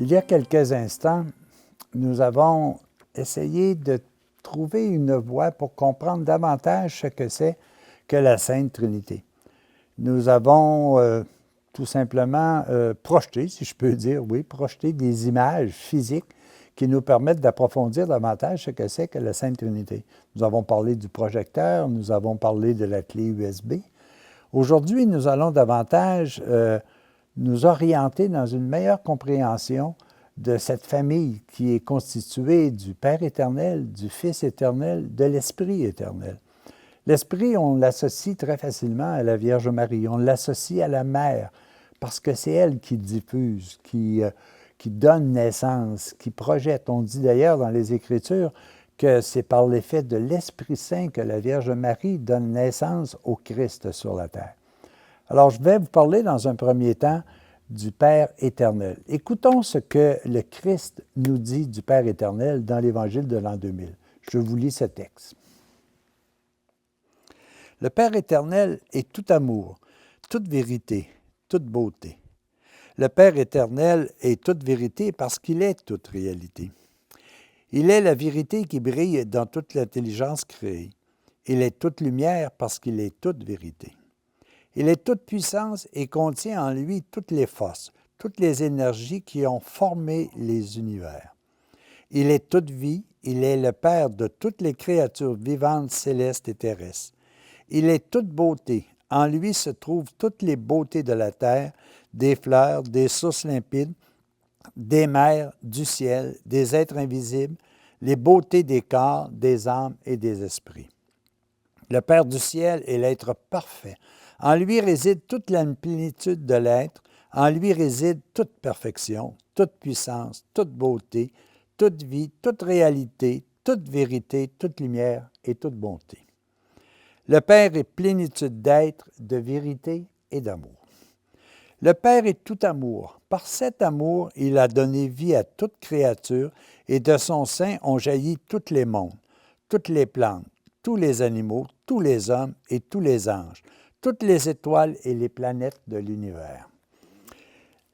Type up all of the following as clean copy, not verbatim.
Il y a quelques instants, nous avons essayé de trouver une voie pour comprendre davantage ce que c'est que la Sainte Trinité. Nous avons tout simplement projeté, si je peux dire, oui, projeté des images physiques qui nous permettent d'approfondir davantage ce que c'est que la Sainte Trinité. Nous avons parlé du projecteur, nous avons parlé de la clé USB. Aujourd'hui, nous allons davantage nous orienter dans une meilleure compréhension de cette famille qui est constituée du Père éternel, du Fils éternel, de l'Esprit éternel. L'Esprit, on l'associe très facilement à la Vierge Marie, on l'associe à la Mère, parce que c'est elle qui diffuse, qui donne naissance, qui projette. On dit d'ailleurs dans les Écritures que c'est par l'effet de l'Esprit Saint que la Vierge Marie donne naissance au Christ sur la terre. Alors, je vais vous parler dans un premier temps du Père éternel. Écoutons ce que le Christ nous dit du Père éternel dans l'Évangile de l'an 2000. Je vous lis ce texte. Le Père éternel est tout amour, toute vérité, toute beauté. Le Père éternel est toute vérité parce qu'il est toute réalité. Il est la vérité qui brille dans toute l'intelligence créée. Il est toute lumière parce qu'il est toute vérité. Il est toute puissance et contient en lui toutes les forces, toutes les énergies qui ont formé les univers. Il est toute vie, il est le Père de toutes les créatures vivantes, célestes et terrestres. Il est toute beauté, en lui se trouvent toutes les beautés de la terre, des fleurs, des sources limpides, des mers, du ciel, des êtres invisibles, les beautés des corps, des âmes et des esprits. Le Père du ciel est l'être parfait. En lui réside toute la plénitude de l'être, en lui réside toute perfection, toute puissance, toute beauté, toute vie, toute réalité, toute vérité, toute lumière et toute bonté. Le Père est plénitude d'être, de vérité et d'amour. Le Père est tout amour. Par cet amour, il a donné vie à toute créature et de son sein ont jailli tous les mondes, toutes les plantes, tous les animaux, tous les hommes et tous les anges, toutes les étoiles et les planètes de l'univers.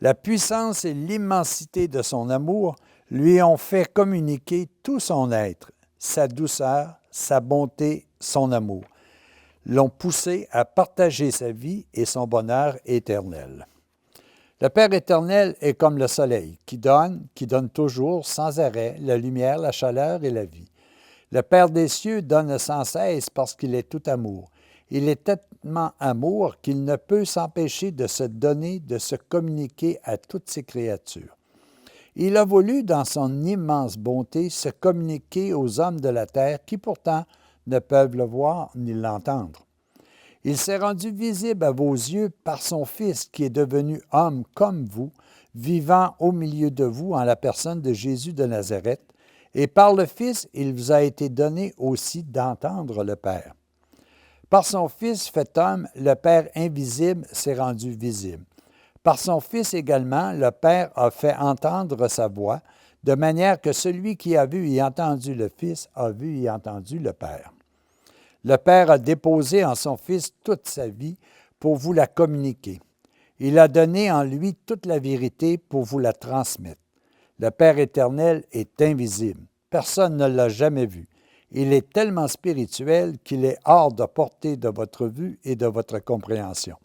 La puissance et l'immensité de son amour lui ont fait communiquer tout son être, sa douceur, sa bonté, son amour, l'ont poussé à partager sa vie et son bonheur éternel. Le Père éternel est comme le soleil, qui donne toujours, sans arrêt, la lumière, la chaleur et la vie. Le Père des cieux donne sans cesse parce qu'il est tout amour. Il est tellement amour qu'il ne peut s'empêcher de se donner, de se communiquer à toutes ses créatures. Il a voulu, dans son immense bonté, se communiquer aux hommes de la terre qui pourtant ne peuvent le voir ni l'entendre. Il s'est rendu visible à vos yeux par son Fils qui est devenu homme comme vous, vivant au milieu de vous en la personne de Jésus de Nazareth, et par le Fils, il vous a été donné aussi d'entendre le Père. Par son Fils fait homme, le Père invisible s'est rendu visible. Par son Fils également, le Père a fait entendre sa voix, de manière que celui qui a vu et entendu le Fils a vu et entendu le Père. Le Père a déposé en son Fils toute sa vie pour vous la communiquer. Il a donné en lui toute la vérité pour vous la transmettre. Le Père éternel est invisible. Personne ne l'a jamais vu. Il est tellement spirituel qu'il est hors de portée de votre vue et de votre compréhension.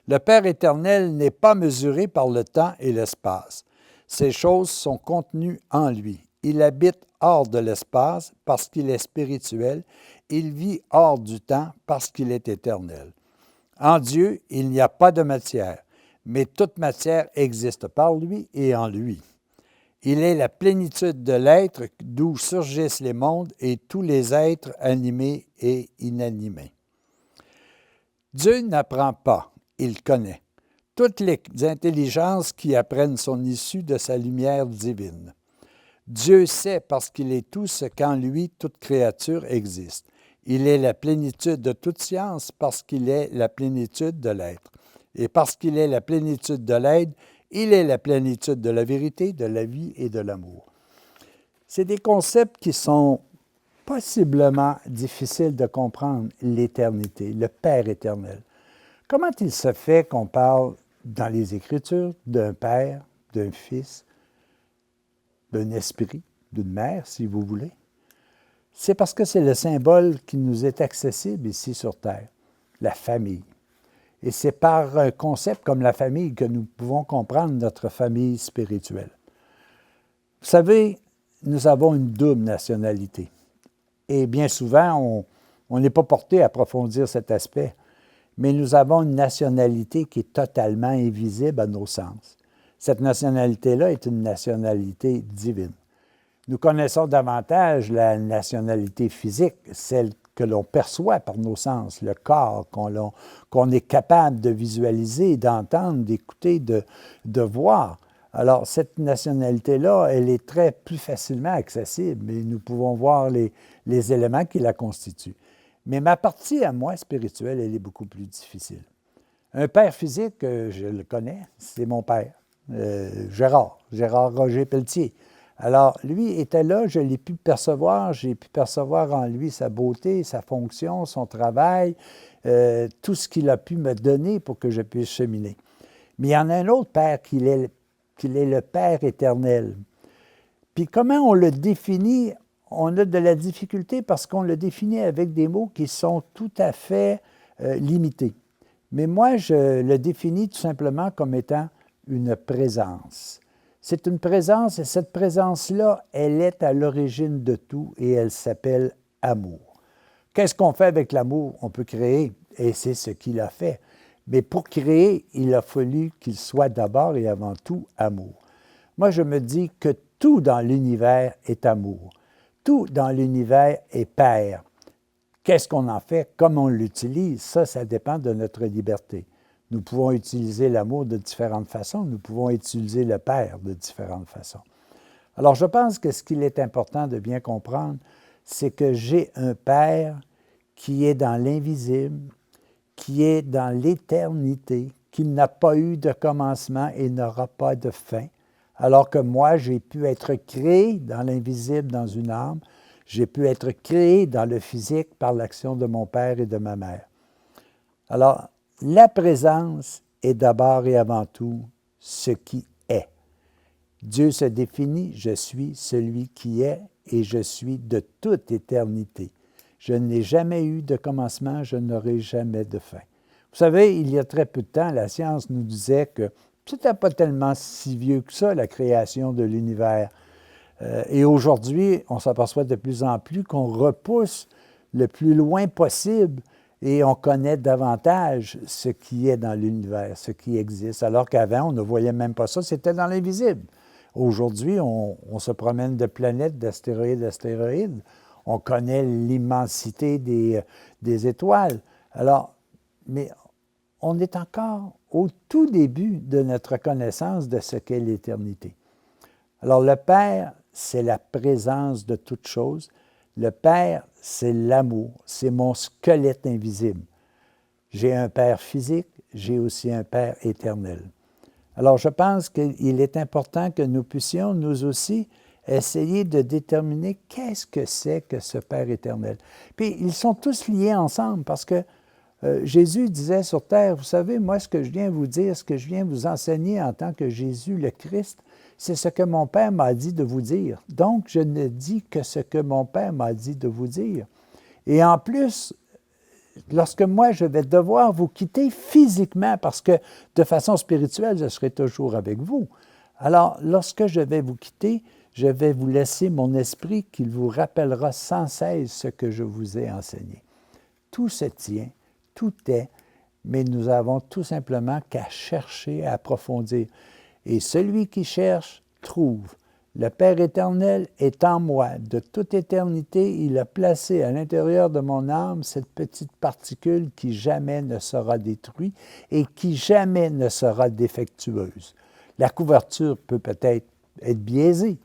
Le Père éternel n'est pas mesuré par le temps et l'espace. Ces choses sont contenues en lui. Il habite hors de l'espace parce qu'il est spirituel. Il vit hors du temps parce qu'il est éternel. En Dieu, il n'y a pas de matière, mais toute matière existe par lui et en lui. Il est la plénitude de l'être d'où surgissent les mondes et tous les êtres animés et inanimés. Dieu n'apprend pas, il connaît. Toutes les intelligences qui apprennent son issue de sa lumière divine. Dieu sait parce qu'il est tout ce qu'en lui toute créature existe. Il est la plénitude de toute science parce qu'il est la plénitude de l'être. Et parce qu'il est la plénitude de l'être, il est la plénitude de la vérité, de la vie et de l'amour. C'est des concepts qui sont possiblement difficiles de comprendre, l'éternité, le Père éternel. Comment il se fait qu'on parle dans les Écritures d'un Père, d'un Fils, d'un esprit, d'une mère, si vous voulez. C'est parce que c'est le symbole qui nous est accessible ici sur Terre, la famille. Et c'est par un concept comme la famille que nous pouvons comprendre notre famille spirituelle. Vous savez, nous avons une double nationalité. Et bien souvent, on n'est pas porté à approfondir cet aspect, mais nous avons une nationalité qui est totalement invisible à nos sens. Cette nationalité-là est une nationalité divine. Nous connaissons davantage la nationalité physique, celle que l'on perçoit par nos sens, le corps qu'on est capable de visualiser, d'entendre, d'écouter, de voir. Alors, cette nationalité-là, elle est très plus facilement accessible et nous pouvons voir les éléments qui la constituent. Mais ma partie à moi spirituelle, elle est beaucoup plus difficile. Un père physique, je le connais, c'est mon père, Gérard Roger Pelletier. Alors, lui était là, je l'ai pu percevoir, j'ai pu percevoir en lui sa beauté, sa fonction, son travail, tout ce qu'il a pu me donner pour que je puisse cheminer. Mais il y en a un autre père qu'il est le Père éternel. Puis comment on le définit? On a de la difficulté parce qu'on le définit avec des mots qui sont tout à fait limités. Mais moi, je le définis tout simplement comme étant une présence. C'est une présence et cette présence-là, elle est à l'origine de tout et elle s'appelle amour. Qu'est-ce qu'on fait avec l'amour? On peut créer et c'est ce qu'il a fait. Mais pour créer, il a fallu qu'il soit d'abord et avant tout amour. Moi, je me dis que tout dans l'univers est amour. Tout dans l'univers est Père. Qu'est-ce qu'on en fait? Comment on l'utilise? Ça dépend de notre liberté. Nous pouvons utiliser l'amour de différentes façons. Nous pouvons utiliser le Père de différentes façons. Alors, je pense que ce qu'il est important de bien comprendre, c'est que j'ai un Père qui est dans l'invisible, qui est dans l'éternité, qui n'a pas eu de commencement et n'aura pas de fin, alors que moi, j'ai pu être créé dans l'invisible, dans une âme, j'ai pu être créé dans le physique par l'action de mon père et de ma mère. Alors, la présence est d'abord et avant tout ce qui est. Dieu se définit, je suis celui qui est et je suis de toute éternité. Je n'ai jamais eu de commencement, je n'aurai jamais de fin. Vous savez, il y a très peu de temps, la science nous disait que ce n'était pas tellement si vieux que ça, la création de l'univers. Et aujourd'hui, on s'aperçoit de plus en plus qu'on repousse le plus loin possible et on connaît davantage ce qui est dans l'univers, ce qui existe. Alors qu'avant, on ne voyait même pas ça, c'était dans l'invisible. Aujourd'hui, on se promène de planètes, d'astéroïdes. On connaît l'immensité des étoiles. Alors, mais on est encore au tout début de notre connaissance de ce qu'est l'éternité. Alors, le Père, c'est la présence de toute chose. Le Père, c'est l'amour. C'est mon squelette invisible. J'ai un Père physique, j'ai aussi un Père éternel. Alors, je pense qu'il est important que nous puissions, nous aussi, essayer de déterminer qu'est-ce que c'est que ce Père éternel. Puis, ils sont tous liés ensemble parce que Jésus disait sur terre, vous savez, moi, ce que je viens vous dire, ce que je viens vous enseigner en tant que Jésus, le Christ, c'est ce que mon Père m'a dit de vous dire. Donc, je ne dis que ce que mon Père m'a dit de vous dire. Et en plus, lorsque moi, je vais devoir vous quitter physiquement, parce que de façon spirituelle, je serai toujours avec vous. Alors, lorsque je vais vous quitter, je vais vous laisser mon esprit qui vous rappellera sans cesse ce que je vous ai enseigné. Tout se tient, tout est, mais nous avons tout simplement qu'à chercher, à approfondir. Et celui qui cherche, trouve. Le Père éternel est en moi. De toute éternité, il a placé à l'intérieur de mon âme cette petite particule qui jamais ne sera détruite et qui jamais ne sera défectueuse. La couverture peut peut-être être biaisée,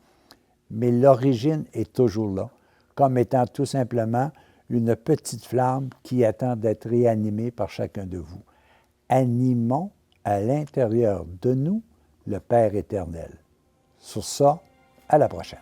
mais l'origine est toujours là, comme étant tout simplement une petite flamme qui attend d'être réanimée par chacun de vous. Animons à l'intérieur de nous le Père éternel. Sur ça, à la prochaine.